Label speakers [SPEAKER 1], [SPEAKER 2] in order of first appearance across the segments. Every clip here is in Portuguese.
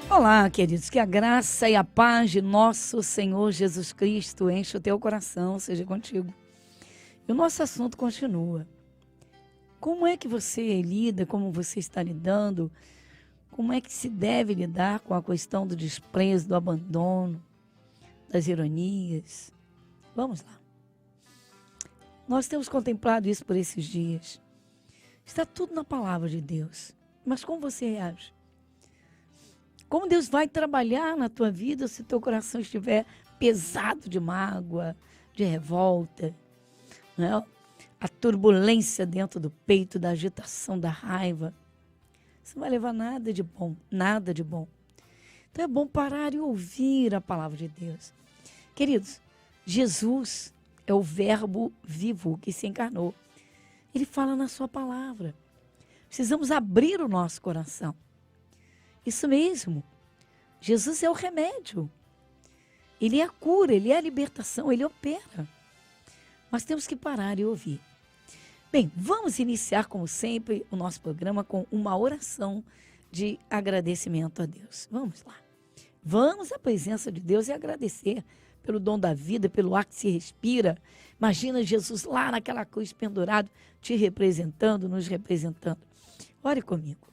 [SPEAKER 1] Olá, queridos, que a graça e a paz de nosso Senhor Jesus Cristo enche o teu coração, seja contigo. E o nosso assunto continua. Como é que você lida, como você está lidando, como é que se deve lidar com a questão do desprezo, do abandono, das ironias? Vamos lá. Nós temos contemplado isso por esses dias. Está tudo na palavra de Deus. Mas como você reage? Como Deus vai trabalhar na tua vida se teu coração estiver pesado de mágoa, de revolta, né? A turbulência dentro do peito, da agitação, da raiva. Você não vai levar nada de bom, nada de bom. Então é bom parar e ouvir a palavra de Deus. Queridos, Jesus é o verbo vivo que se encarnou. Ele fala na sua palavra. Precisamos abrir o nosso coração. Isso mesmo. Jesus é o remédio. Ele é a cura, ele é a libertação, ele opera. Mas temos que parar e ouvir. Bem, vamos iniciar, como sempre, o nosso programa com uma oração de agradecimento a Deus. Vamos lá. Vamos à presença de Deus e agradecer pelo dom da vida, pelo ar que se respira. Imagina Jesus lá naquela cruz pendurado, te representando, nos representando. Ore comigo.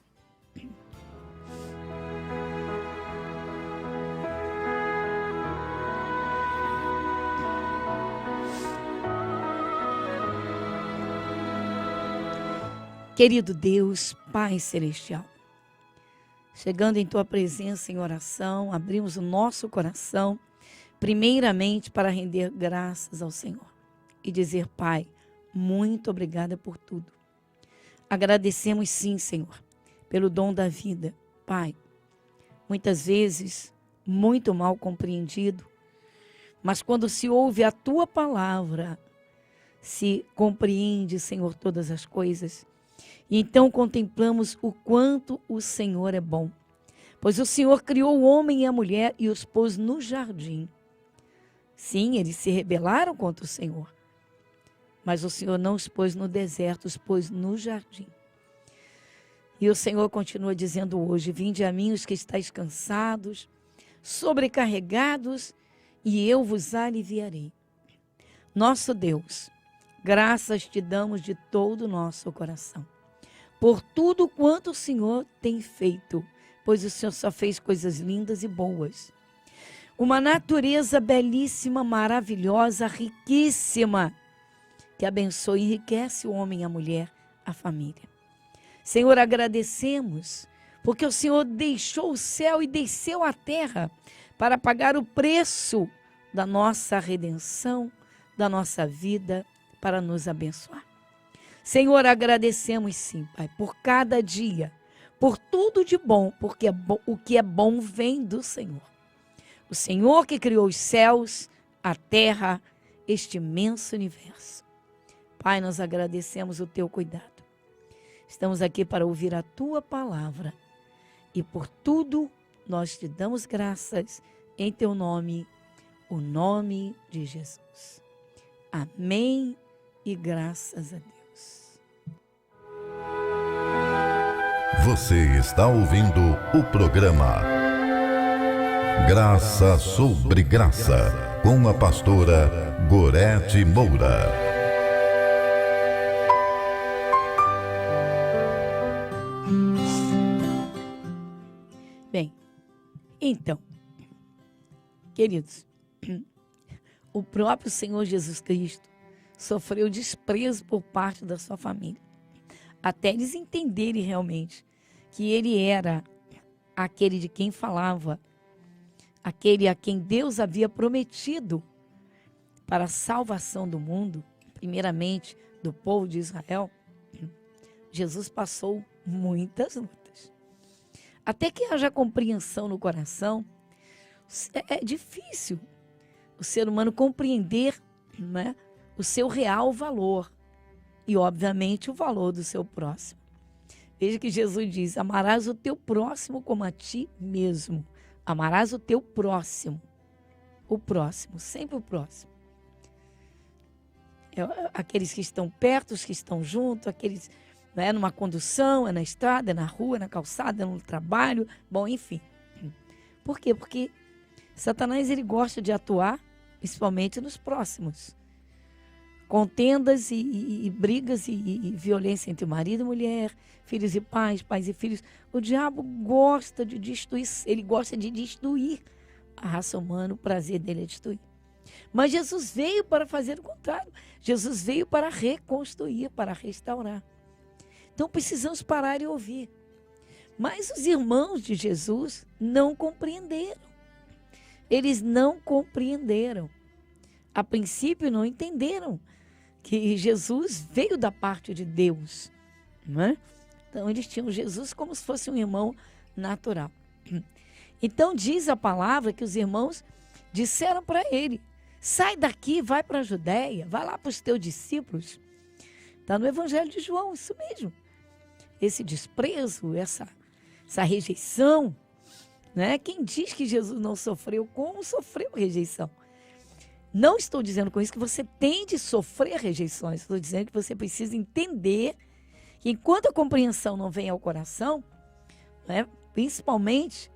[SPEAKER 1] Querido Deus, Pai Celestial, chegando em Tua presença em oração, abrimos o nosso coração, primeiramente para render graças ao Senhor e dizer, Pai, muito obrigada por tudo. Agradecemos sim, Senhor, pelo dom da vida, Pai, muitas vezes muito mal compreendido, mas quando se ouve a Tua palavra, se compreende, Senhor, todas as coisas. E então contemplamos o quanto o Senhor é bom, pois o Senhor criou o homem e a mulher e os pôs no jardim. Sim, eles se rebelaram contra o Senhor, mas o Senhor não os pôs no deserto, os pôs no jardim. E o Senhor continua dizendo hoje, vinde a mim os que estáis cansados, sobrecarregados, e eu vos aliviarei. Nosso Deus, graças te damos de todo o nosso coração, por tudo quanto o Senhor tem feito, pois o Senhor só fez coisas lindas e boas. Uma natureza belíssima, maravilhosa, riquíssima, que abençoa e enriquece o homem, a mulher, a família. Senhor, agradecemos, porque o Senhor deixou o céu e desceu à terra para pagar o preço da nossa redenção, da nossa vida, para nos abençoar. Senhor, agradecemos sim, Pai, por cada dia, por tudo de bom, porque o que é bom vem do Senhor. O Senhor que criou os céus, a terra, este imenso universo. Pai, nós agradecemos o teu cuidado. Estamos aqui para ouvir a tua palavra e por tudo nós te damos graças em teu nome, o nome de Jesus. Amém e graças a Deus.
[SPEAKER 2] Você está ouvindo o programa Graça sobre Graça, com a pastora Gorete Moura.
[SPEAKER 1] Bem, então, queridos, o próprio Senhor Jesus Cristo sofreu desprezo por parte da sua família, até eles entenderem realmente que ele era aquele de quem falava, aquele a quem Deus havia prometido para a salvação do mundo, primeiramente do povo de Israel. Jesus passou muitas lutas. Até que haja compreensão no coração, é difícil o ser humano compreender, né, o seu real valor e, obviamente, o valor do seu próximo. Veja que Jesus diz, amarás o teu próximo como a ti mesmo. Amarás o teu próximo. O próximo, sempre o próximo. Aqueles que estão perto, os que estão junto, aqueles, né, numa condução, é na estrada, é na rua, é na calçada, é no trabalho, bom, enfim. Por quê? Porque Satanás ele gosta de atuar, principalmente nos próximos. Contendas e brigas e violência entre marido e mulher, filhos e pais, pais e filhos. O diabo gosta de destruir, ele gosta de destruir a raça humana, o prazer dele é destruir. Mas Jesus veio para fazer o contrário. Jesus veio para reconstruir, para restaurar. Então precisamos parar e ouvir. Mas os irmãos de Jesus não compreenderam. Eles não compreenderam. A princípio não entenderam que Jesus veio da parte de Deus, não é? Então eles tinham Jesus como se fosse um irmão natural. Então diz a palavra que os irmãos disseram para ele: sai daqui, vai para a Judéia, vai lá para os teus discípulos. Está no Evangelho de João, isso mesmo. Esse desprezo, essa rejeição, né? Quem diz que Jesus não sofreu, como sofreu rejeição? Não estou dizendo com isso que você tem de sofrer rejeições. Estou dizendo que você precisa entender que enquanto a compreensão não vem ao coração, né, principalmente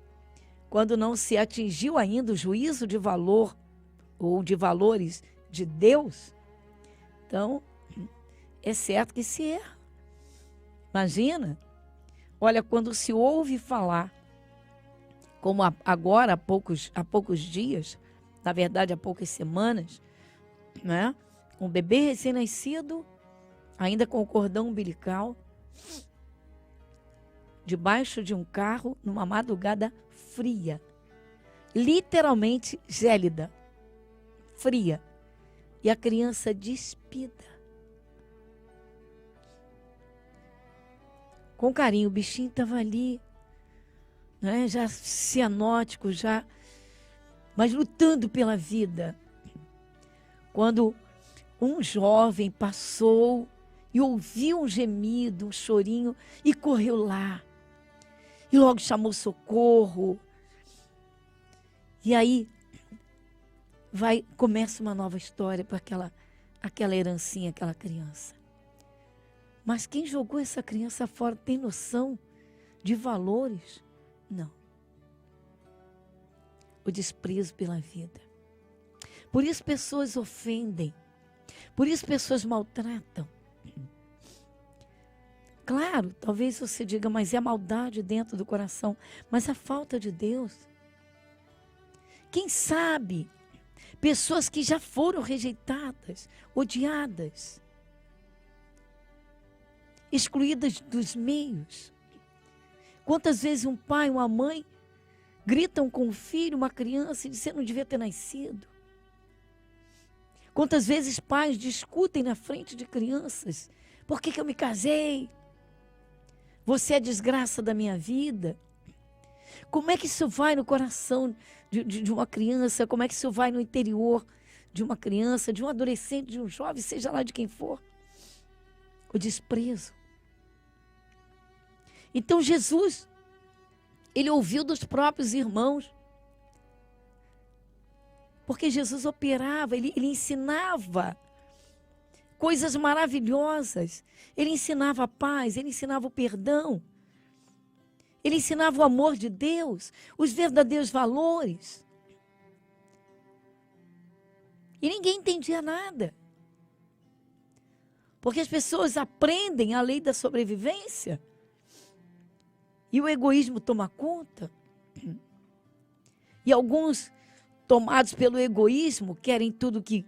[SPEAKER 1] quando não se atingiu ainda o juízo de valor ou de valores de Deus, então é certo que se erra. Imagina, olha, quando se ouve falar, como agora, há poucos dias, na verdade há poucas semanas, né? Um bebê recém-nascido, ainda com o cordão umbilical, debaixo de um carro, numa madrugada fria, literalmente gélida, fria, e a criança despida. Com carinho, o bichinho estava ali, né? Já cianótico, mas lutando pela vida. Quando um jovem passou e ouviu um gemido, um chorinho, e correu lá. E logo chamou socorro. E aí começa uma nova história para aquela herancinha, aquela criança. Mas quem jogou essa criança fora tem noção de valores? Não. O desprezo pela vida. Por isso pessoas ofendem. Por isso pessoas maltratam. Claro, talvez você diga, mas é maldade dentro do coração. Mas a falta de Deus. Quem sabe, pessoas que já foram rejeitadas, odiadas, excluídas dos meios. Quantas vezes um pai, uma mãe gritam com um filho, uma criança, e dizem, você não devia ter nascido. Quantas vezes pais discutem na frente de crianças, por que eu me casei? Você é a desgraça da minha vida. Como é que isso vai no coração de uma criança? Como é que isso vai no interior de uma criança, de um adolescente, de um jovem, seja lá de quem for? O desprezo. Então Jesus, ele ouviu dos próprios irmãos. Porque Jesus operava, ele ensinava coisas maravilhosas. Ele ensinava a paz, ele ensinava o perdão. Ele ensinava o amor de Deus, os verdadeiros valores. E ninguém entendia nada. Porque as pessoas aprendem a lei da sobrevivência e o egoísmo toma conta. E alguns, tomados pelo egoísmo, querem tudo que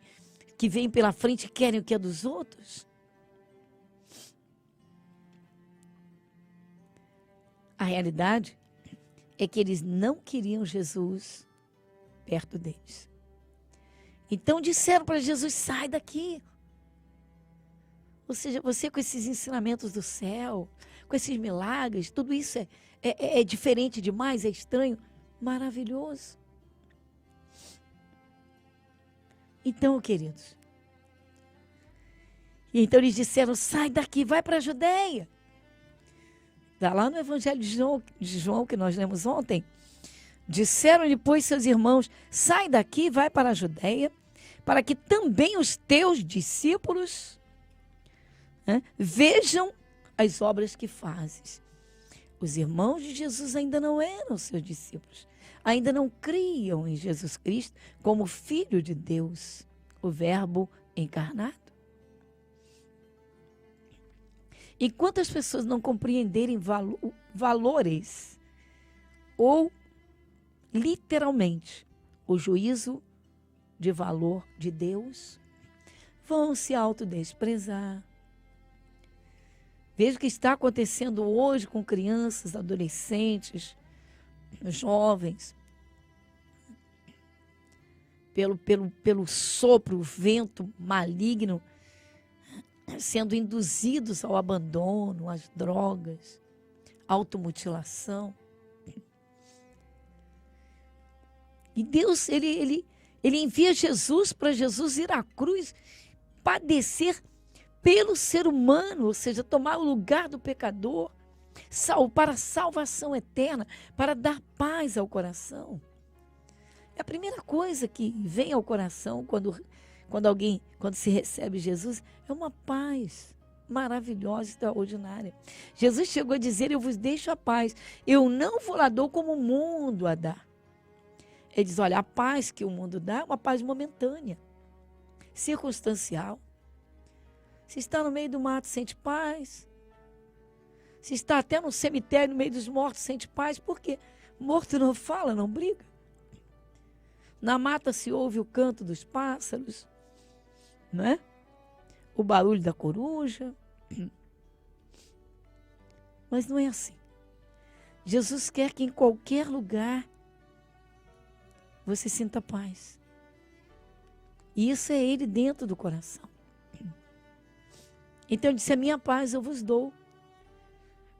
[SPEAKER 1] vem pela frente, querem o que é dos outros. A realidade é que eles não queriam Jesus perto deles. Então disseram para Jesus, sai daqui. Ou seja, você com esses ensinamentos do céu, com esses milagres, tudo isso é diferente demais, é estranho, maravilhoso. Então, queridos, e então eles disseram, sai daqui, vai para a Judéia. Está lá no Evangelho de João, que nós lemos ontem. Disseram depois seus irmãos, sai daqui, vai para a Judéia, para que também os teus discípulos vejam as obras que fazes. Os irmãos de Jesus ainda não eram seus discípulos, ainda não criam em Jesus Cristo como Filho de Deus, o Verbo encarnado. Enquanto as pessoas não compreenderem valores ou, literalmente, o juízo de valor de Deus, vão se autodesprezar. Veja o que está acontecendo hoje com crianças, adolescentes, jovens. Pelo sopro, o vento maligno, sendo induzidos ao abandono, às drogas, automutilação. E Deus, ele envia Jesus para Jesus ir à cruz, padecer pelo ser humano, ou seja, tomar o lugar do pecador, para a salvação eterna, para dar paz ao coração. É a primeira coisa que vem ao coração quando se recebe Jesus, é uma paz maravilhosa, extraordinária. Jesus chegou a dizer: eu vos deixo a paz, eu não vou lá dou como o mundo a dá. Ele diz: olha, a paz que o mundo dá é uma paz momentânea, circunstancial. Se está no meio do mato, sente paz. Se está até no cemitério, no meio dos mortos, sente paz. Por quê? Morto não fala, não briga. Na mata se ouve o canto dos pássaros, não é? O barulho da coruja. Mas não é assim. Jesus quer que em qualquer lugar você sinta paz. E isso é Ele dentro do coração. Então ele disse: a minha paz eu vos dou.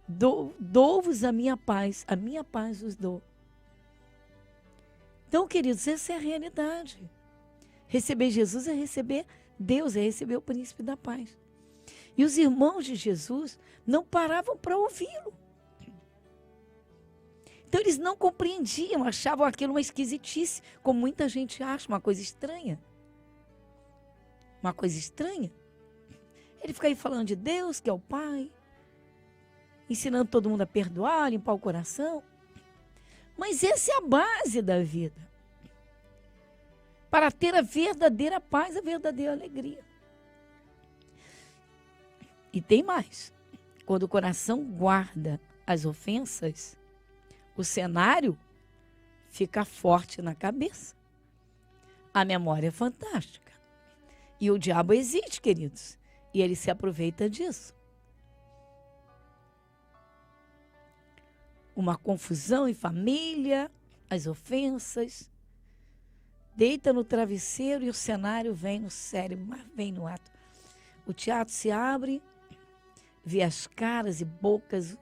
[SPEAKER 1] Dou-vos a minha paz vos dou. Então, queridos, essa é a realidade. Receber Jesus é receber Deus, é receber o príncipe da paz. E os irmãos de Jesus não paravam para ouvi-lo. Então eles não compreendiam, achavam aquilo uma esquisitice, como muita gente acha, uma coisa estranha. Uma coisa estranha. Ele fica aí falando de Deus, que é o Pai, ensinando todo mundo a perdoar, limpar o coração. Mas essa é a base da vida. Para ter a verdadeira paz, a verdadeira alegria. E tem mais. Quando o coração guarda as ofensas, o cenário fica forte na cabeça. A memória é fantástica. E o diabo existe, queridos. E ele se aproveita disso. Uma confusão em família, as ofensas. Deita no travesseiro e o cenário vem no cérebro, vem no ato. O teatro se abre, vê as caras e bocas,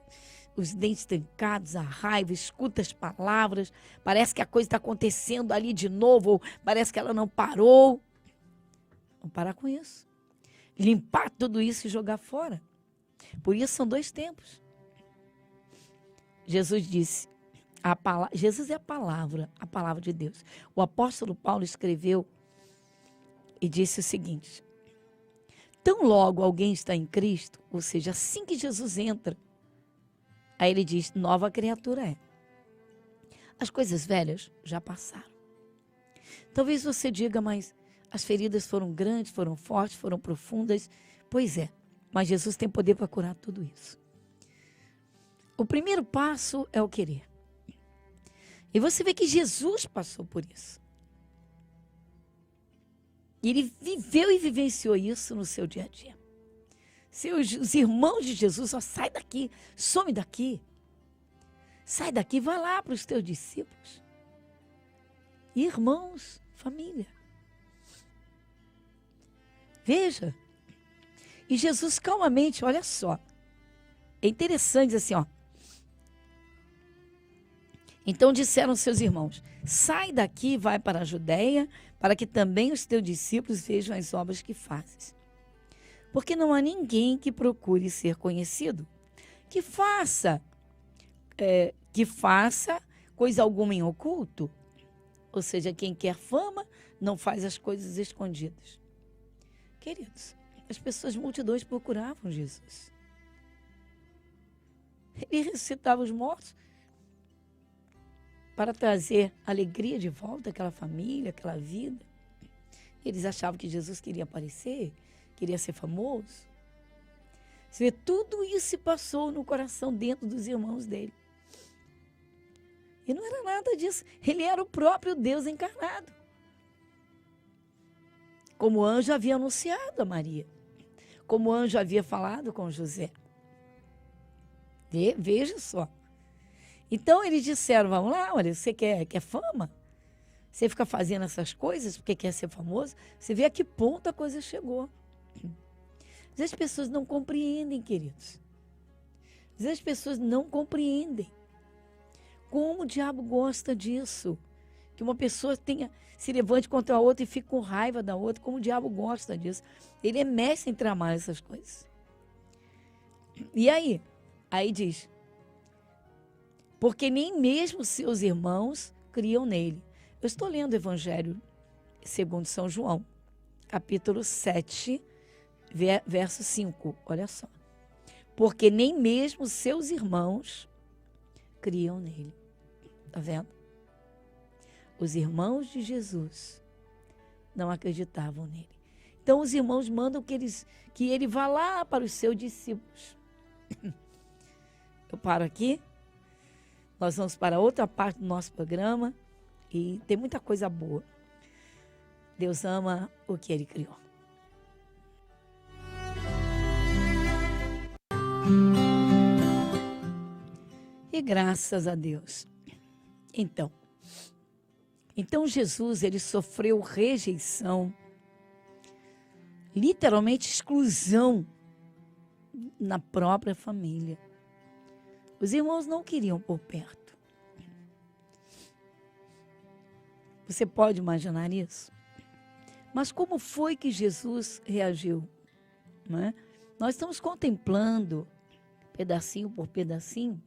[SPEAKER 1] os dentes trancados, a raiva, escuta as palavras. Parece que a coisa está acontecendo ali de novo, ou parece que ela não parou. Vamos parar com isso. Limpar tudo isso e jogar fora. Por isso são dois tempos. Jesus disse, Jesus é a palavra de Deus. O apóstolo Paulo escreveu e disse o seguinte: tão logo alguém está em Cristo, ou seja, assim que Jesus entra, aí ele diz, nova criatura é. As coisas velhas já passaram. Talvez você diga, mas as feridas foram grandes, foram fortes, foram profundas. Pois é, mas Jesus tem poder para curar tudo isso. O primeiro passo é o querer. E você vê que Jesus passou por isso. E ele viveu e vivenciou isso no seu dia a dia. Os irmãos de Jesus, ó, sai daqui, some daqui. Sai daqui, vai lá para os teus discípulos. Irmãos, família. Veja. E Jesus calmamente, olha só. É interessante assim, ó. Então disseram seus irmãos, sai daqui e vai para a Judeia, para que também os teus discípulos vejam as obras que fazes. Porque não há ninguém que procure ser conhecido, que faça coisa alguma em oculto. Ou seja, quem quer fama não faz as coisas escondidas. Queridos, as pessoas, multidões procuravam Jesus. Ele ressuscitava os mortos para trazer alegria de volta àquela família, àquela vida. Eles achavam que Jesus queria aparecer, queria ser famoso. Você vê, tudo isso se passou no coração dentro dos irmãos dele. E não era nada disso. Ele era o próprio Deus encarnado. Como o anjo havia anunciado a Maria. Como o anjo havia falado com José. Veja só. Então eles disseram, vamos lá, olha, você quer fama? Você fica fazendo essas coisas porque quer ser famoso? Você vê a que ponto a coisa chegou. Às vezes as pessoas não compreendem, queridos. Às vezes as pessoas não compreendem. Como o diabo gosta disso. Que uma pessoa se levante contra a outra e fique com raiva da outra. Como o diabo gosta disso. Ele é mestre em tramar essas coisas. E aí? Aí diz, porque nem mesmo seus irmãos criam nele. Eu estou lendo o Evangelho segundo São João, capítulo 7, verso 5. Olha só. Porque nem mesmo seus irmãos criam nele. Está vendo? Os irmãos de Jesus não acreditavam nele. Então os irmãos mandam que ele vá lá para os seus discípulos. Eu paro aqui. Nós vamos para outra parte do nosso programa. E tem muita coisa boa. Deus ama o que Ele criou. E graças a Deus. Então Jesus, Ele sofreu rejeição, literalmente exclusão na própria família. Os irmãos não queriam por perto. Você pode imaginar isso? Mas como foi que Jesus reagiu? Não é? Nós estamos contemplando, pedacinho por pedacinho,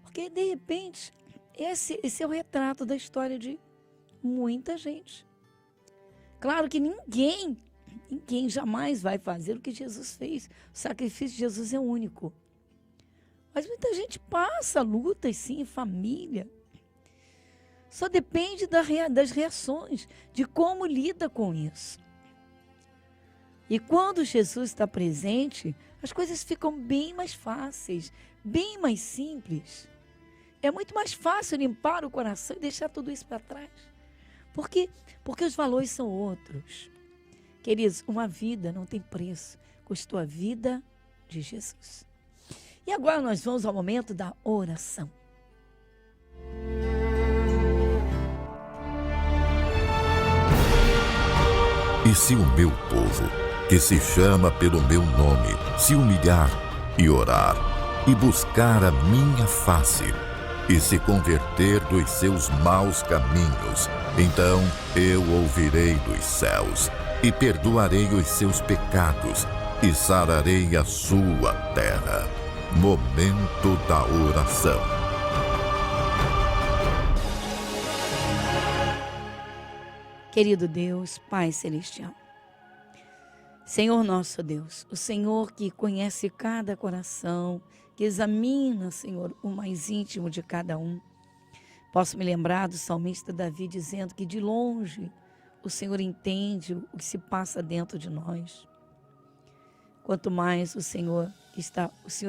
[SPEAKER 1] porque de repente, esse é o retrato da história de muita gente. Claro que ninguém jamais vai fazer o que Jesus fez. O sacrifício de Jesus é único. Mas muita gente passa lutas, sim, em família. Só depende das reações, de como lida com isso. E quando Jesus está presente, as coisas ficam bem mais fáceis, bem mais simples. É muito mais fácil limpar o coração e deixar tudo isso para trás. Por quê? Porque os valores são outros. Queridos, uma vida não tem preço. Custou a vida de Jesus. E agora nós vamos ao momento da oração.
[SPEAKER 2] E se o meu povo, que se chama pelo meu nome, se humilhar e orar, e buscar a minha face, e se converter dos seus maus caminhos, então eu ouvirei dos céus, e perdoarei os seus pecados, e sararei a sua terra. Momento da oração.
[SPEAKER 1] Querido Deus, Pai Celestial, Senhor nosso Deus, o Senhor que conhece cada coração, que examina, Senhor, o mais íntimo de cada um. Posso me lembrar do salmista Davi dizendo que de longe o Senhor entende o que se passa dentro de nós. Quanto mais o Senhor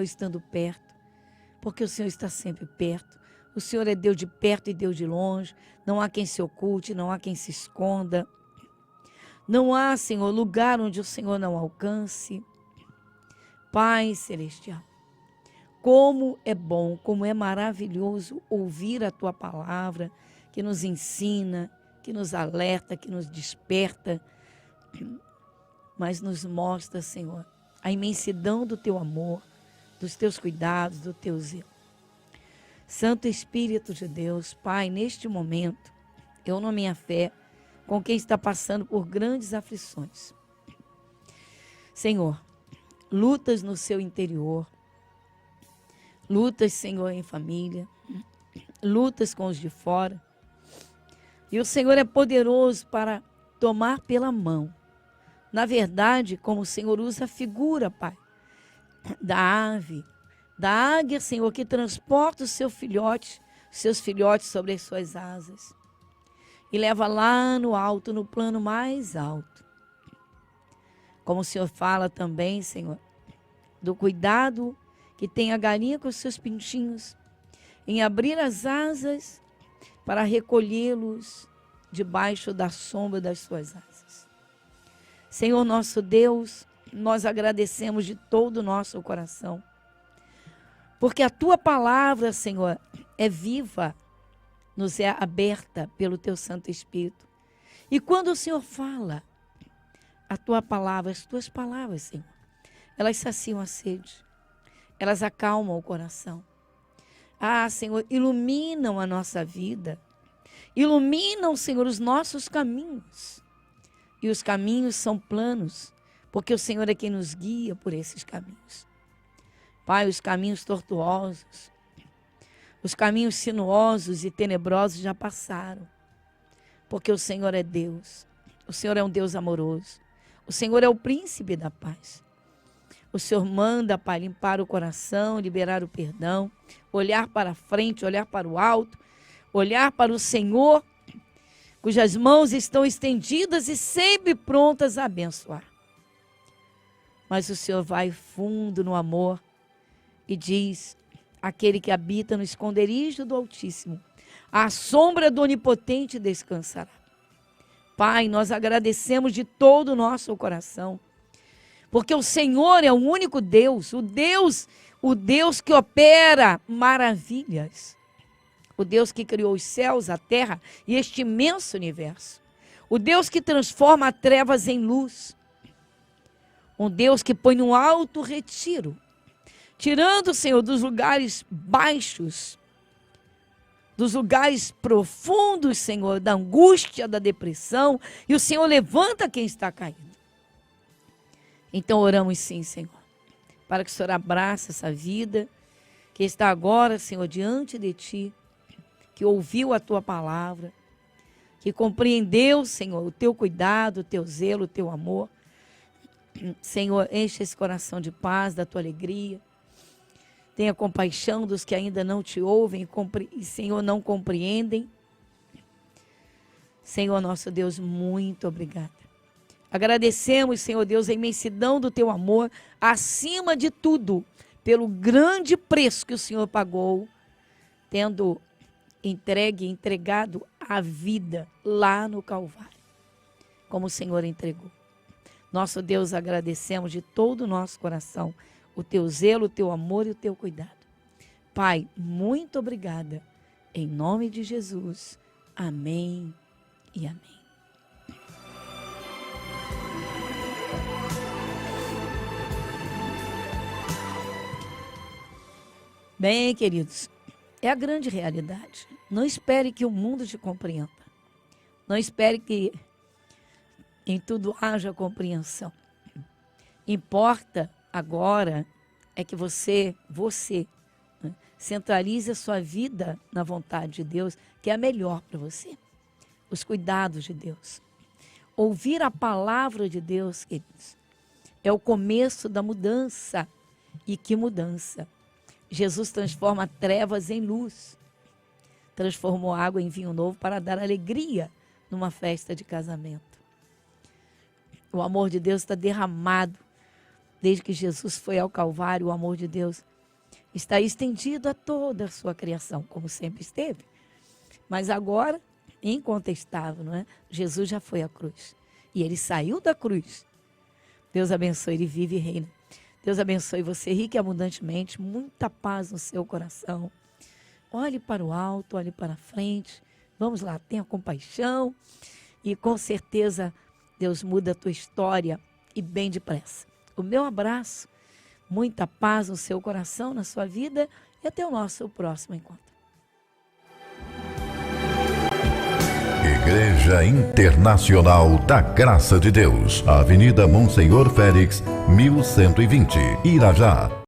[SPEAKER 1] estando perto, porque o Senhor está sempre perto. O Senhor é Deus de perto e Deus de longe. Não há quem se oculte, não há quem se esconda. Não há, Senhor, lugar onde o Senhor não alcance. Pai Celestial, como é bom, como é maravilhoso ouvir a Tua palavra, que nos ensina, que nos alerta, que nos desperta, mas nos mostra, Senhor, a imensidão do Teu amor, dos Teus cuidados, do Teu zelo. Santo Espírito de Deus, Pai, neste momento, eu na minha fé, com quem está passando por grandes aflições. Senhor, lutas no seu interior, lutas, Senhor, em família, lutas com os de fora. E o Senhor é poderoso para tomar pela mão. Na verdade, como o Senhor usa a figura, Pai, da ave, da águia, Senhor, que transporta os seus filhotes sobre as suas asas e leva lá no alto, no plano mais alto. Como o Senhor fala também, Senhor, do cuidado que tem a galinha com os seus pintinhos em abrir as asas para recolhê-los debaixo da sombra das suas asas. Senhor nosso Deus, nós agradecemos de todo o nosso coração, porque a tua palavra, Senhor, é viva, nos é aberta pelo teu Santo Espírito. E quando o Senhor fala, a tua palavra, as tuas palavras, Senhor, elas saciam a sede, elas acalmam o coração. Ah, Senhor, iluminam a nossa vida, iluminam, Senhor, os nossos caminhos. E os caminhos são planos, porque o Senhor é quem nos guia por esses caminhos. Pai, os caminhos tortuosos, os caminhos sinuosos e tenebrosos já passaram, porque o Senhor é Deus, o Senhor é um Deus amoroso, o Senhor é o príncipe da paz. O Senhor manda, Pai, limpar o coração, liberar o perdão, olhar para frente, olhar para o alto, olhar para o Senhor, cujas mãos estão estendidas e sempre prontas a abençoar. Mas o Senhor vai fundo no amor e diz: aquele que habita no esconderijo do Altíssimo, à sombra do Onipotente descansará. Pai, nós agradecemos de todo o nosso coração, porque o Senhor é o único Deus, o Deus que opera maravilhas, o Deus que criou os céus, a terra e este imenso universo, o Deus que transforma trevas em luz, um Deus que põe um alto retiro, tirando, Senhor, dos lugares baixos, dos lugares profundos, Senhor, da angústia, da depressão, e o Senhor levanta quem está caído. Então oramos sim, Senhor, para que o Senhor abrace essa vida, que está agora, Senhor, diante de Ti, que ouviu a Tua palavra, que compreendeu, Senhor, o Teu cuidado, o Teu zelo, o Teu amor. Senhor, enche esse coração de paz, da Tua alegria. Tenha compaixão dos que ainda não Te ouvem e, Senhor, não compreendem. Senhor, nosso Deus, muito obrigada. Agradecemos, Senhor Deus, a imensidão do Teu amor, acima de tudo, pelo grande preço que o Senhor pagou, tendo entregado a vida lá no Calvário, como o Senhor entregou. Nosso Deus, agradecemos de todo o nosso coração o Teu zelo, o Teu amor e o Teu cuidado. Pai, muito obrigada. Em nome de Jesus. Amém e amém. Bem, queridos, é a grande realidade. Não espere que o mundo te compreenda. Não espere que em tudo haja compreensão. Importa agora é que você, né, centralize a sua vida na vontade de Deus, que é a melhor para você. Os cuidados de Deus. Ouvir a palavra de Deus, queridos, é o começo da mudança. E que mudança! Jesus transforma trevas em luz. Transformou água em vinho novo para dar alegria numa festa de casamento. O amor de Deus está derramado. Desde que Jesus foi ao Calvário, o amor de Deus está estendido a toda a sua criação, como sempre esteve. Mas agora, incontestável, não é? Jesus já foi à cruz. E ele saiu da cruz. Deus abençoe, ele vive e reina. Deus abençoe você rica e abundantemente, muita paz no seu coração. Olhe para o alto, olhe para a frente. Vamos lá, tenha compaixão. E com certeza Deus muda a tua história e bem depressa. O meu abraço, muita paz no seu coração, na sua vida e até o nosso próximo encontro.
[SPEAKER 2] Igreja Internacional da Graça de Deus, Avenida Monsenhor Félix, 1120, Irajá.